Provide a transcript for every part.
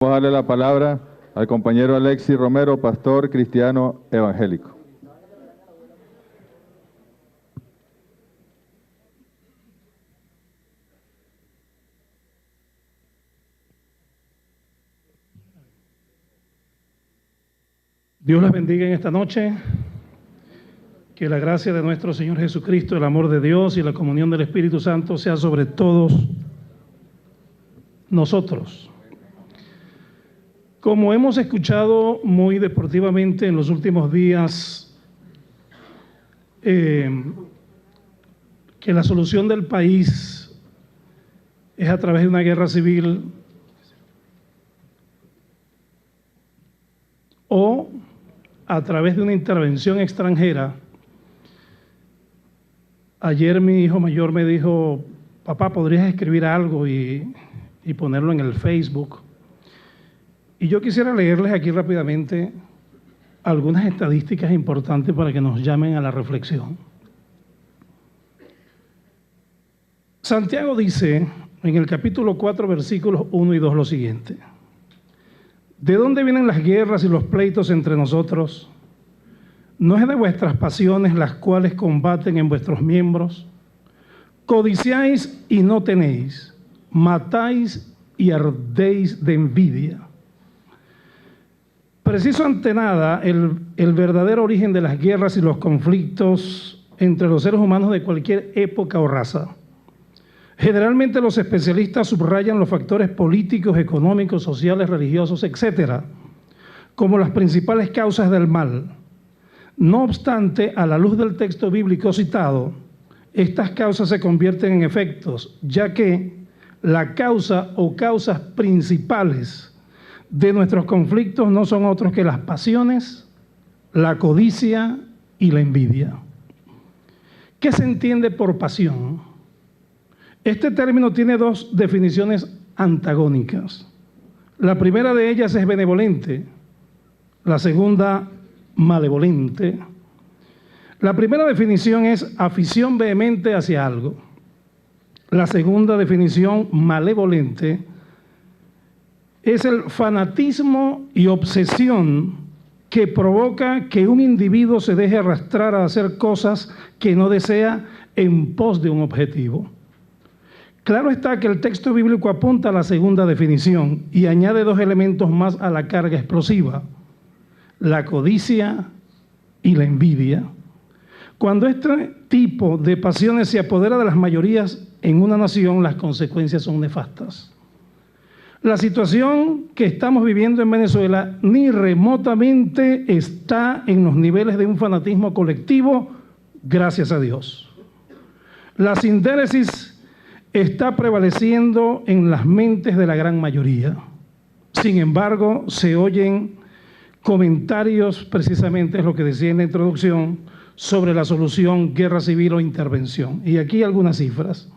Vamos a darle la palabra al compañero Alexis Romero, pastor cristiano evangélico. Dios les bendiga en esta noche. Que la gracia de nuestro Señor Jesucristo, el amor de Dios y la comunión del Espíritu Santo sea sobre todos nosotros. Como hemos escuchado muy deportivamente en los últimos días, que la solución del país es a través de una guerra civil o a través de una intervención extranjera. Ayer mi hijo mayor me dijo: papá, ¿podrías escribir algo y ponerlo en el Facebook? Y yo quisiera leerles aquí rápidamente algunas estadísticas importantes para que nos llamen a la reflexión. Santiago dice en el capítulo 4, versículos 1 y 2 lo siguiente: ¿de dónde vienen las guerras y los pleitos entre nosotros? ¿No es de vuestras pasiones las cuales combaten en vuestros miembros? Codiciáis y no tenéis, matáis y ardéis de envidia. Preciso ante nada el verdadero origen de las guerras y los conflictos entre los seres humanos de cualquier época o raza. Generalmente los especialistas subrayan los factores políticos, económicos, sociales, religiosos, etcétera, como las principales causas del mal. No obstante, a la luz del texto bíblico citado, estas causas se convierten en efectos, ya que la causa o causas principales de nuestros conflictos no son otros que las pasiones, la codicia y la envidia. ¿Qué se entiende por pasión? Este término tiene dos definiciones antagónicas. La primera de ellas es benevolente, la segunda malevolente. La primera definición es afición vehemente hacia algo. La segunda definición, malevolente, es el fanatismo y obsesión que provoca que un individuo se deje arrastrar a hacer cosas que no desea en pos de un objetivo. Claro está que el texto bíblico apunta a la segunda definición y añade dos elementos más a la carga explosiva: la codicia y la envidia. Cuando este tipo de pasiones se apodera de las mayorías en una nación, las consecuencias son nefastas. La situación que estamos viviendo en Venezuela ni remotamente está en los niveles de un fanatismo colectivo, gracias a Dios. La sindéresis está prevaleciendo en las mentes de la gran mayoría. Sin embargo, se oyen comentarios, precisamente es lo que decía en la introducción, sobre la solución guerra civil o intervención. Y aquí algunas cifras.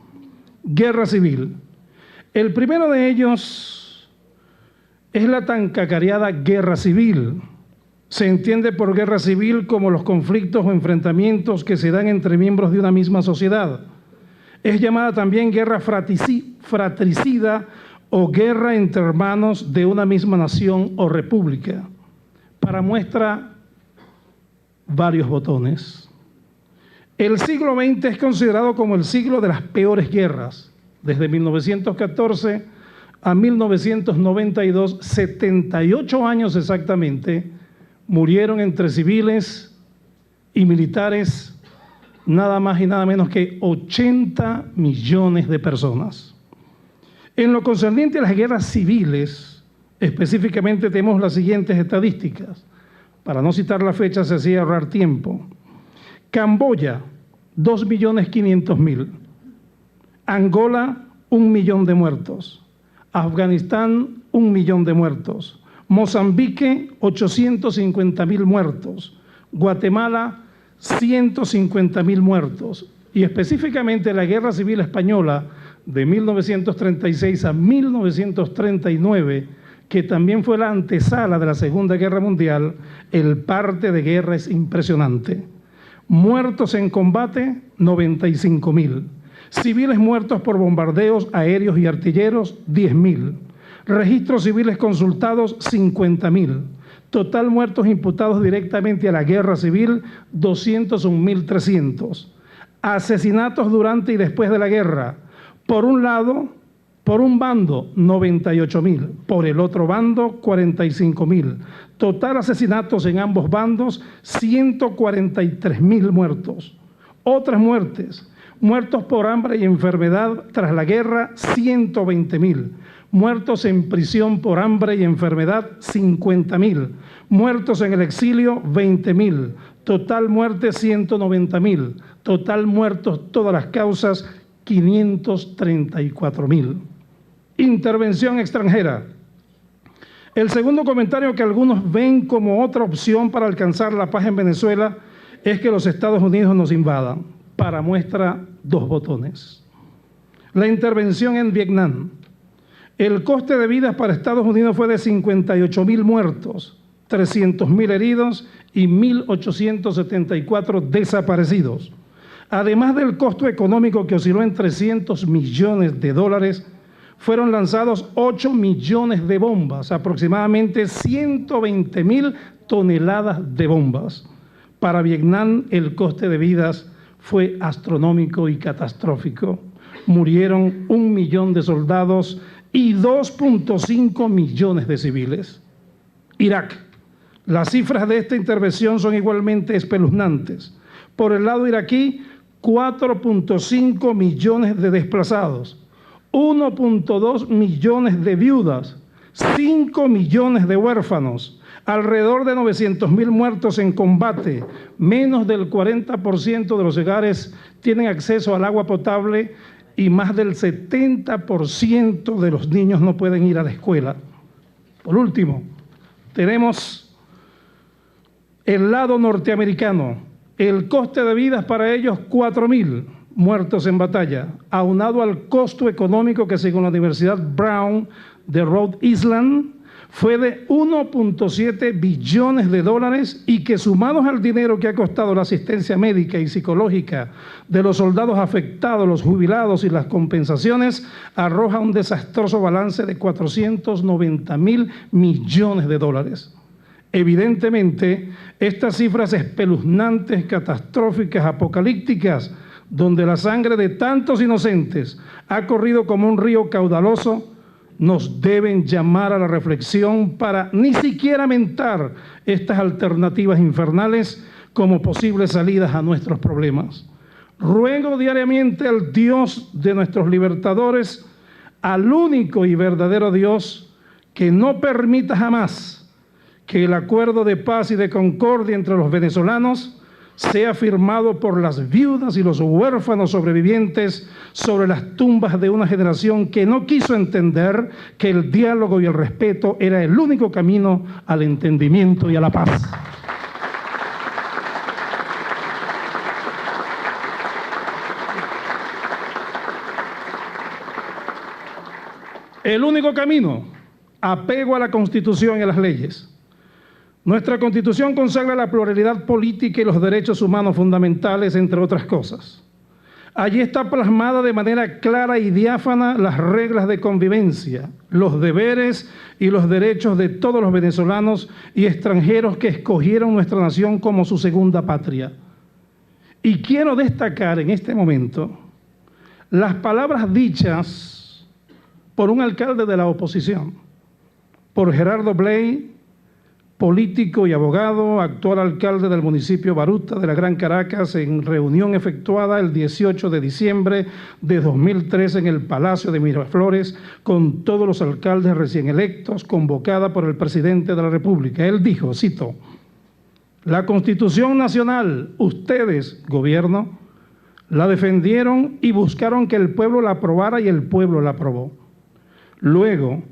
Guerra civil. El primero de ellos es la tan cacareada guerra civil. Se entiende por guerra civil como los conflictos o enfrentamientos que se dan entre miembros de una misma sociedad. Es llamada también guerra fratricida o guerra entre hermanos de una misma nación o república. Para muestra, varios botones. El siglo XX es considerado como el siglo de las peores guerras. Desde 1914 a 1992, 78 años exactamente, murieron entre civiles y militares nada más y nada menos que 80 millones de personas. En lo concerniente a las guerras civiles, específicamente tenemos las siguientes estadísticas. Para no citar la fecha, se hacía ahorrar tiempo. Camboya, 2.500.000. Angola, 1 millón de muertos. Afganistán, 1 millón de muertos. Mozambique, 850.000 muertos. Guatemala, 150.000 muertos. Y específicamente la Guerra Civil Española de 1936 a 1939, que también fue la antesala de la Segunda Guerra Mundial, el parte de guerra es impresionante. Muertos en combate, 95.000. Civiles muertos por bombardeos aéreos y artilleros, 10.000. Registros civiles consultados, 50.000. Total muertos imputados directamente a la guerra civil, 201.300. Asesinatos durante y después de la guerra. Por un lado, por un bando, 98.000. Por el otro bando, 45.000. Total asesinatos en ambos bandos, 143.000 muertos. Otras muertes. Muertos por hambre y enfermedad tras la guerra, 120.000. Muertos en prisión por hambre y enfermedad, 50.000. Muertos en el exilio, 20.000. Total muerte, 190.000. Total muertos, todas las causas, 534.000. Intervención extranjera. El segundo comentario que algunos ven como otra opción para alcanzar la paz en Venezuela es que los Estados Unidos nos invadan. Para muestra, 2 botones. La intervención en Vietnam. El coste de vidas para Estados Unidos fue de 58.000 muertos, 300.000 heridos y 1.874 desaparecidos. Además del costo económico que osciló en $300 millones, fueron lanzados 8 millones de bombas, aproximadamente 120.000 toneladas de bombas. Para Vietnam el coste de vidas fue astronómico y catastrófico. Murieron 1 millón de soldados y 2.5 millones de civiles. Irak. Las cifras de esta intervención son igualmente espeluznantes. Por el lado iraquí, 4.5 millones de desplazados, 1.2 millones de viudas, 5 millones de huérfanos, alrededor de 900.000 muertos en combate, menos del 40% de los hogares tienen acceso al agua potable y más del 70% de los niños no pueden ir a la escuela. Por último, tenemos el lado norteamericano. El coste de vidas para ellos, 4.000 muertos en batalla, aunado al costo económico que según la Universidad Brown de Rhode Island fue de 1.7 billones de dólares y que sumados al dinero que ha costado la asistencia médica y psicológica de los soldados afectados, los jubilados y las compensaciones, arroja un desastroso balance de 490.000 millones de dólares. Evidentemente, estas cifras espeluznantes, catastróficas, apocalípticas, donde la sangre de tantos inocentes ha corrido como un río caudaloso, nos deben llamar a la reflexión para ni siquiera mentar estas alternativas infernales como posibles salidas a nuestros problemas. Ruego diariamente al Dios de nuestros libertadores, al único y verdadero Dios, que no permita jamás que el acuerdo de paz y de concordia entre los venezolanos sea firmado por las viudas y los huérfanos sobrevivientes sobre las tumbas de una generación que no quiso entender que el diálogo y el respeto era el único camino al entendimiento y a la paz. El único camino, apego a la Constitución y a las leyes. Nuestra Constitución consagra la pluralidad política y los derechos humanos fundamentales, entre otras cosas. Allí está plasmada de manera clara y diáfana las reglas de convivencia, los deberes y los derechos de todos los venezolanos y extranjeros que escogieron nuestra nación como su segunda patria. Y quiero destacar en este momento las palabras dichas por un alcalde de la oposición, por Gerardo Blay, político y abogado, actual alcalde del municipio Baruta de la Gran Caracas, en reunión efectuada el 18 de diciembre de 2003 en el Palacio de Miraflores con todos los alcaldes recién electos, convocada por el presidente de la República. Él dijo, cito, la Constitución Nacional, ustedes, gobierno, la defendieron y buscaron que el pueblo la aprobara y el pueblo la aprobó. Luego,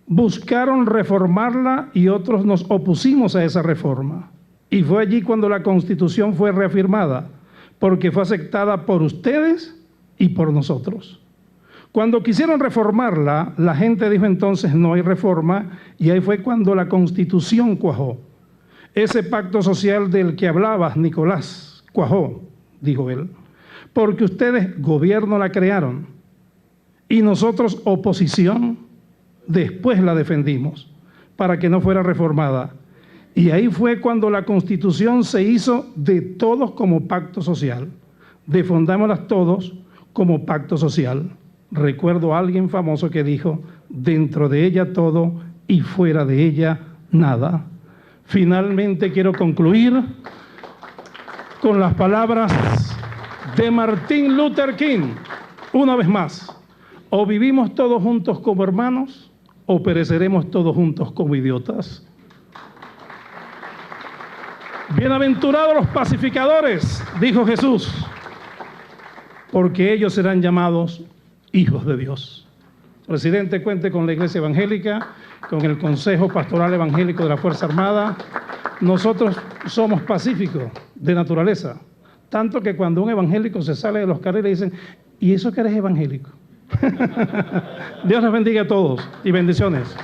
buscaron reformarla y otros nos opusimos a esa reforma. Y fue allí cuando la Constitución fue reafirmada, porque fue aceptada por ustedes y por nosotros. Cuando quisieron reformarla, la gente dijo entonces no hay reforma, y ahí fue cuando la Constitución cuajó. Ese pacto social del que hablabas, Nicolás, cuajó, dijo él, porque ustedes, gobierno, la crearon, y nosotros, oposición, Después la defendimos para que no fuera reformada. Y ahí fue cuando la Constitución se hizo de todos como pacto social. Defendámoslas todos como pacto social. Recuerdo a alguien famoso que dijo, dentro de ella todo y fuera de ella nada. Finalmente quiero concluir con las palabras de Martin Luther King. Una vez más, o vivimos todos juntos como hermanos o pereceremos todos juntos como idiotas. Bienaventurados los pacificadores, dijo Jesús, porque ellos serán llamados hijos de Dios. Presidente, cuente con la Iglesia Evangélica, con el Consejo Pastoral Evangélico de la Fuerza Armada. Nosotros somos pacíficos de naturaleza, tanto que cuando un evangélico se sale de los carriles dicen, ¿y eso que eres evangélico? Dios les bendiga a todos y bendiciones.